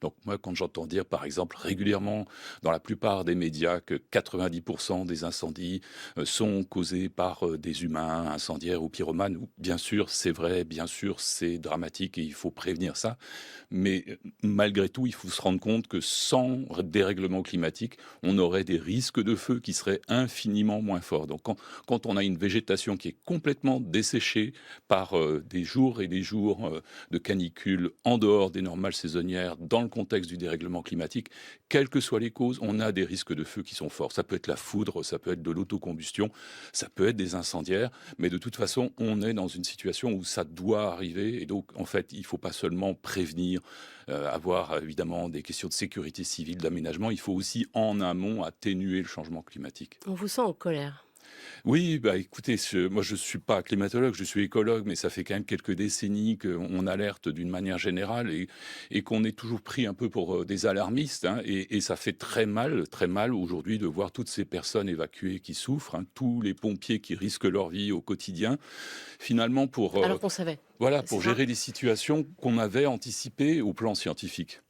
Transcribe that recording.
Donc moi, quand j'entends dire, par exemple, régulièrement, dans la plupart des médias, que 90% des incendies sont causés par des humains, incendiaires ou pyromanes, bien sûr, c'est vrai, bien sûr, c'est dramatique et il faut prévenir ça. Mais malgré tout, il faut se rendre compte que sans dérèglement climatique, on aurait des risques de feu qui seraient infiniment moins forts. Donc quand on a une végétation qui est complètement desséchée par des jours et des jours de canicule en dehors des normales saisonnières, dans le contexte du dérèglement climatique, quelles que soient les causes, on a des risques de feu qui sont forts. Ça peut être la foudre, ça peut être de l'autocombustion, ça peut être des incendiaires, mais de toute façon, on est dans une situation où ça doit arriver. Et donc, en fait, il ne faut pas seulement prévenir, avoir évidemment des questions de sécurité civile, d'aménagement, il faut aussi en amont atténuer le changement climatique. On vous sent en colère. Oui, bah, écoutez, moi je suis pas climatologue, je suis écologue, mais ça fait quand même quelques décennies qu'on alerte d'une manière générale et qu'on est toujours pris un peu pour des alarmistes, hein, et ça fait très mal aujourd'hui de voir toutes ces personnes évacuées qui souffrent, hein, tous les pompiers qui risquent leur vie au quotidien, finalement Alors qu'on savait, voilà, c'est pour ça? gérer des situations qu'on avait anticipées au plan scientifique.